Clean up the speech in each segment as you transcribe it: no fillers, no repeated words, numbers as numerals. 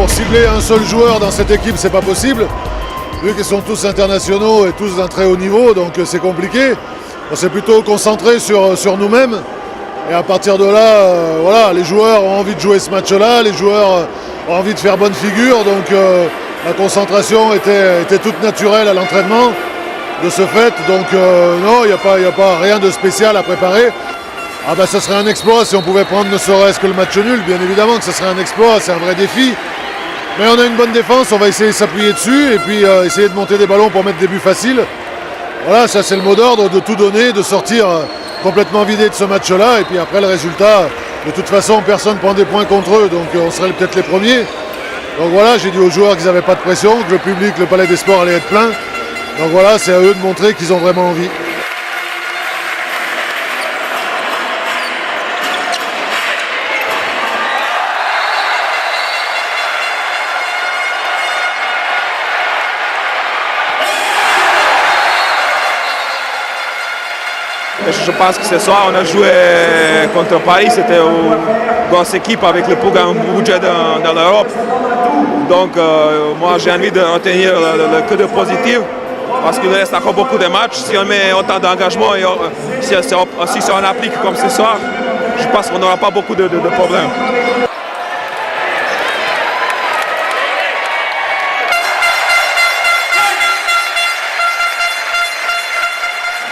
Alors cibler un seul joueur dans cette équipe, c'est pas possible, vu qu'ils sont tous internationaux et tous d'un très haut niveau, donc c'est compliqué. On s'est plutôt concentré sur nous-mêmes. Et à partir de là, voilà, les joueurs ont envie de jouer ce match-là, les joueurs ont envie de faire bonne figure, donc la concentration était toute naturelle à l'entraînement de ce fait. Donc non, il n'y a pas rien de spécial à préparer. Ah ben ça serait un exploit si on pouvait prendre ne serait-ce que le match nul, bien évidemment que ce serait un exploit, c'est un vrai défi. Mais on a une bonne défense, on va essayer de s'appuyer dessus et puis essayer de monter des ballons pour mettre des buts faciles. Voilà, ça c'est le mot d'ordre, de tout donner, de sortir complètement vidé de ce match-là. Et puis après le résultat, de toute façon personne ne prend des points contre eux, donc on serait peut-être les premiers. Donc voilà, j'ai dit aux joueurs qu'ils n'avaient pas de pression, que le public, le Palais des Sports allait être plein. Donc voilà, c'est à eux de montrer qu'ils ont vraiment envie. Je pense que ce soir, on a joué contre Paris. C'était une grosse équipe avec le plus grand budget dans l'Europe. Donc, moi, j'ai envie de retenir le que de positif parce qu'il reste encore beaucoup de matchs. Si on met autant d'engagement et si on applique comme ce soir, je pense qu'on n'aura pas beaucoup de problèmes.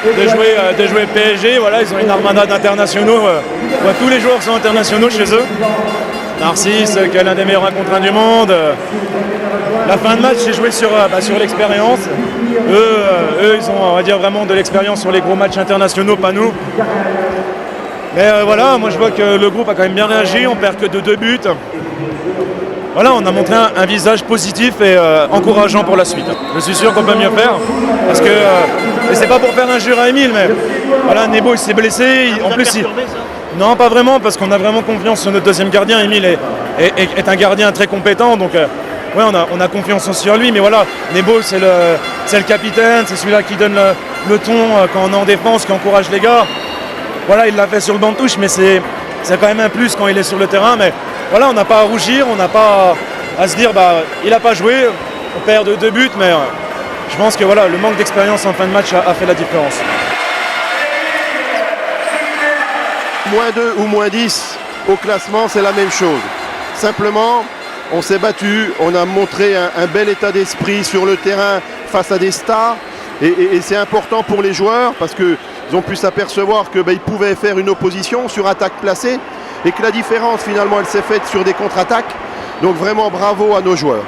De jouer PSG, voilà, ils ont une armada d'internationaux. Tous les joueurs sont internationaux chez eux. Narcisse, qui est l'un des meilleurs rencontrants du monde. La fin de match, c'est joué sur l'expérience. Eux, ils ont, on va dire, vraiment de l'expérience sur les gros matchs internationaux, pas nous. Mais voilà, moi je vois que le groupe a quand même bien réagi, on perd que de 2 buts. Voilà, on a montré un visage positif et encourageant pour la suite. Je suis sûr qu'on peut mieux faire, parce que, et c'est pas pour faire injure à Émile, mais voilà, Nebo il s'est blessé, en plus non pas vraiment, parce qu'on a vraiment confiance sur notre deuxième gardien. Émile est un gardien très compétent, donc ouais, on a confiance aussi en lui, mais voilà, Nebo c'est le capitaine, c'est celui-là qui donne le ton quand on est en défense, qui encourage les gars. Voilà, il l'a fait sur le banc de touche, mais c'est quand même un plus quand il est sur le terrain. Mais voilà, on n'a pas à rougir, on n'a pas à se dire il n'a pas joué, on perd de 2 buts, mais je pense que voilà, le manque d'expérience en fin de match a fait la différence. Moins 2 ou moins 10 au classement, c'est la même chose. Simplement, on s'est battu, on a montré un bel état d'esprit sur le terrain face à des stars. Et c'est important pour les joueurs parce qu'ils ont pu s'apercevoir qu'ils pouvaient faire une opposition sur attaque placée et que la différence finalement elle s'est faite sur des contre-attaques. Donc vraiment bravo à nos joueurs.